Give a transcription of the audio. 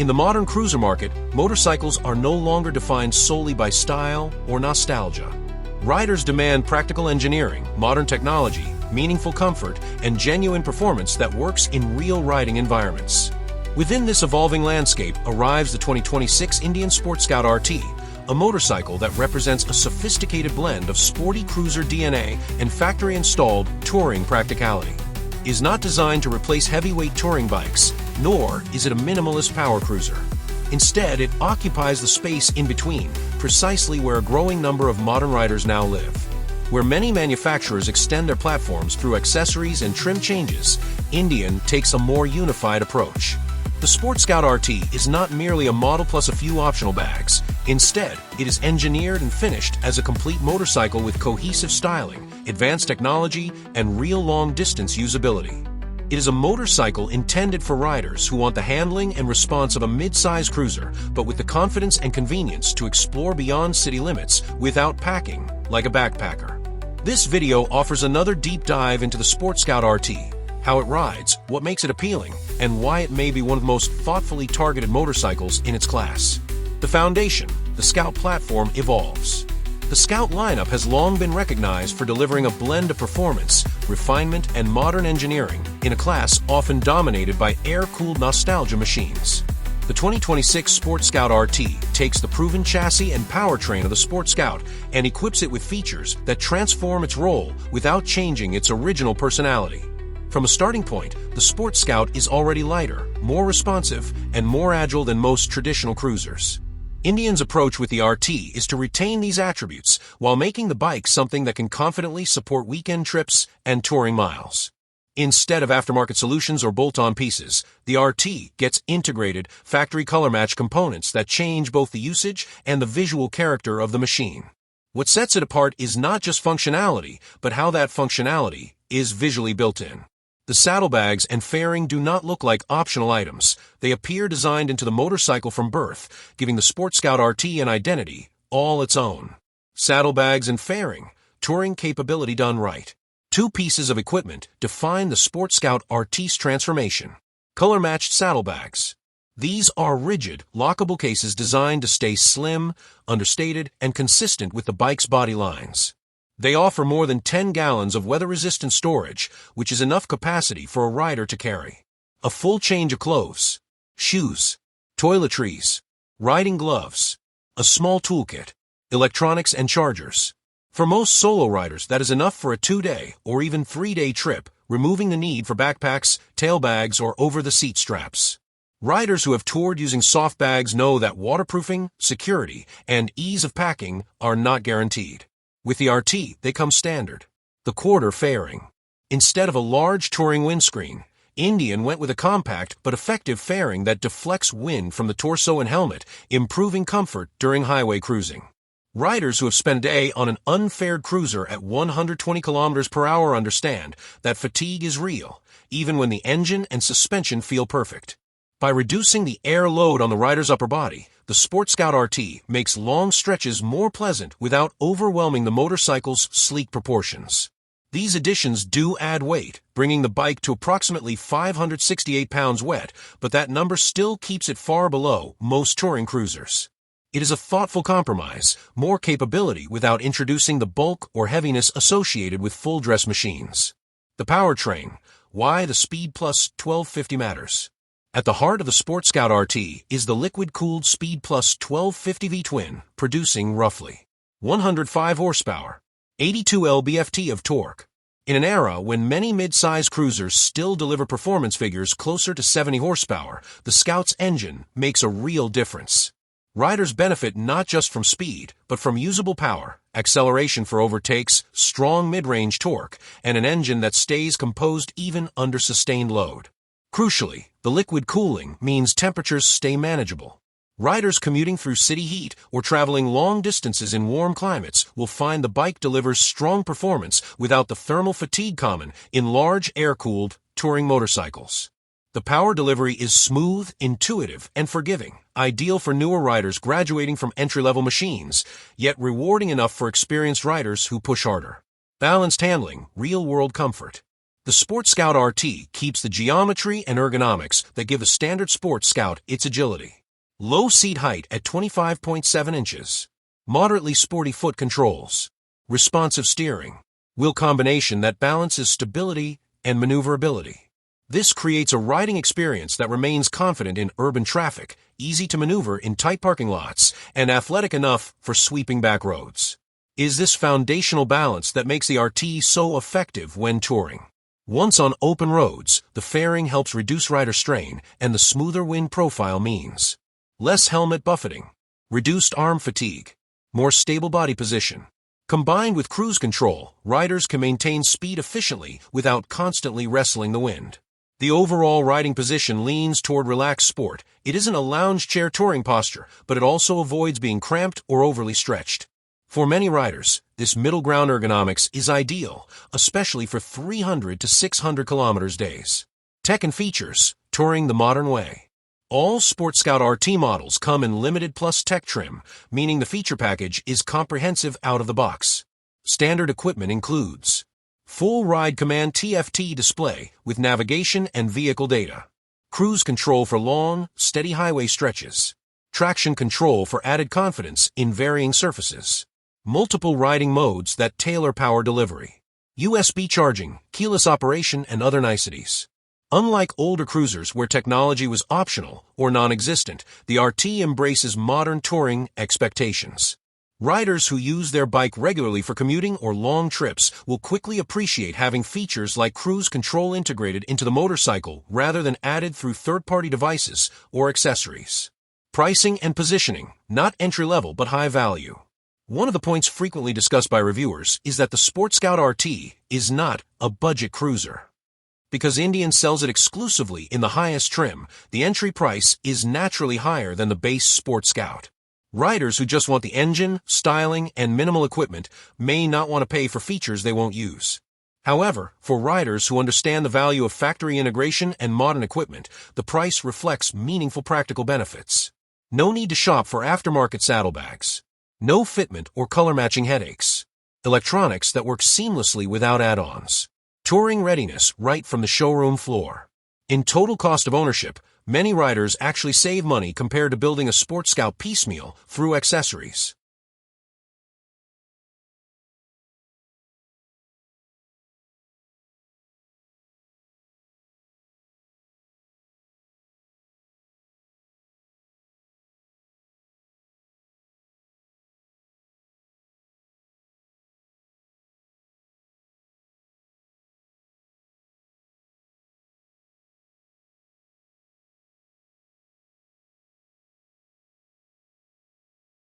In the modern cruiser market, motorcycles are no longer defined solely by style or nostalgia. Riders demand practical engineering, modern technology, meaningful comfort, and genuine performance that works in real riding environments. Within this evolving landscape arrives the 2026 Indian Sport Scout RT, a motorcycle that represents a sophisticated blend of sporty cruiser DNA and factory-installed touring practicality. It is not designed to replace heavyweight touring bikes, nor is it a minimalist power cruiser. Instead, it occupies the space in between, precisely where a growing number of modern riders now live. Where many manufacturers extend their platforms through accessories and trim changes, Indian takes a more unified approach. The Sport Scout RT is not merely a model plus a few optional bags. Instead, it is engineered and finished as a complete motorcycle with cohesive styling, advanced technology, and real long-distance usability. It is a motorcycle intended for riders who want the handling and response of a mid-size cruiser, but with the confidence and convenience to explore beyond city limits without packing like a backpacker. This video offers another deep dive into the Sport Scout RT, how it rides, what makes it appealing, and why it may be one of the most thoughtfully targeted motorcycles in its class. The foundation, the Scout platform, evolves. The Scout lineup has long been recognized for delivering a blend of performance, refinement, and modern engineering in a class often dominated by air-cooled nostalgia machines. The 2026 Sport Scout RT takes the proven chassis and powertrain of the Sport Scout and equips it with features that transform its role without changing its original personality. From a starting point, the Sport Scout is already lighter, more responsive, and more agile than most traditional cruisers. Indian's approach with the RT is to retain these attributes while making the bike something that can confidently support weekend trips and touring miles. Instead of aftermarket solutions or bolt-on pieces, the RT gets integrated factory color match components that change both the usage and the visual character of the machine. What sets it apart is not just functionality, but how that functionality is visually built in. The saddlebags and fairing do not look like optional items. They appear designed into the motorcycle from birth, giving the Sport Scout RT an identity all its own. Saddlebags and fairing, touring capability done right. Two pieces of equipment define the Sport Scout RT's transformation. Color-matched saddlebags. These are rigid, lockable cases designed to stay slim, understated, and consistent with the bike's body lines. They offer more than 10 gallons of weather-resistant storage, which is enough capacity for a rider to carry. A full change of clothes, shoes, toiletries, riding gloves, a small toolkit, electronics and chargers. For most solo riders, that is enough for a 2-day or even 3-day trip, removing the need for backpacks, tailbags, or over-the-seat straps. Riders who have toured using soft bags know that waterproofing, security, and ease of packing are not guaranteed. With the RT, they come standard. The quarter fairing. Instead of a large touring windscreen, Indian went with a compact but effective fairing that deflects wind from the torso and helmet, improving comfort during highway cruising. Riders who have spent a day on an unfaired cruiser at 120 km per hour understand that fatigue is real, even when the engine and suspension feel perfect. By reducing the air load on the rider's upper body, the Sport Scout RT makes long stretches more pleasant without overwhelming the motorcycle's sleek proportions. These additions do add weight, bringing the bike to approximately 568 pounds wet, but that number still keeps it far below most touring cruisers. It is a thoughtful compromise, more capability without introducing the bulk or heaviness associated with full-dress machines. The powertrain, why the Speed Plus 1250 matters. At the heart of the Sport Scout RT is the liquid-cooled Speed Plus 1250 V-twin, producing roughly 105 horsepower, 82 lb-ft of torque. In an era when many mid-size cruisers still deliver performance figures closer to 70 horsepower, the Scout's engine makes a real difference. Riders benefit not just from speed, but from usable power, acceleration for overtakes, strong mid-range torque, and an engine that stays composed even under sustained load. Crucially, the liquid cooling means temperatures stay manageable. Riders commuting through city heat or traveling long distances in warm climates will find the bike delivers strong performance without the thermal fatigue common in large air-cooled touring motorcycles. The power delivery is smooth, intuitive, and forgiving, ideal for newer riders graduating from entry-level machines, yet rewarding enough for experienced riders who push harder. Balanced handling, real-world comfort. The Sport Scout RT keeps the geometry and ergonomics that give a standard Sport Scout its agility. Low seat height at 25.7 inches. Moderately sporty foot controls. Responsive steering. Wheel combination that balances stability and maneuverability. This creates a riding experience that remains confident in urban traffic, easy to maneuver in tight parking lots, and athletic enough for sweeping back roads. Is this foundational balance that makes the RT so effective when touring? Once on open roads, the fairing helps reduce rider strain, and the smoother wind profile means less helmet buffeting, reduced arm fatigue, more stable body position. Combined with cruise control, riders can maintain speed efficiently without constantly wrestling the wind. The overall riding position leans toward relaxed sport. It isn't a lounge chair touring posture, but it also avoids being cramped or overly stretched. For many riders, this middle ground ergonomics is ideal, especially for 300 to 600 kilometers days. Tech and features, touring the modern way. All Sport Scout RT models come in Limited Plus Tech trim, meaning the feature package is comprehensive out of the box. Standard equipment includes full ride command TFT display with navigation and vehicle data. Cruise control for long, steady highway stretches. Traction control for added confidence in varying surfaces. Multiple riding modes that tailor power delivery. USB charging, keyless operation, and other niceties. Unlike older cruisers where technology was optional or non-existent, the RT embraces modern touring expectations. Riders who use their bike regularly for commuting or long trips will quickly appreciate having features like cruise control integrated into the motorcycle rather than added through third-party devices or accessories. Pricing and positioning, not entry-level but high value. One of the points frequently discussed by reviewers is that the Sport Scout RT is not a budget cruiser. Because Indian sells it exclusively in the highest trim, the entry price is naturally higher than the base Sport Scout. Riders who just want the engine, styling, and minimal equipment may not want to pay for features they won't use. However, for riders who understand the value of factory integration and modern equipment, the price reflects meaningful practical benefits. No need to shop for aftermarket saddlebags. No fitment or color matching headaches. Electronics that work seamlessly without add-ons. Touring readiness right from the showroom floor. In total cost of ownership, many riders actually save money compared to building a Sport Scout piecemeal through accessories.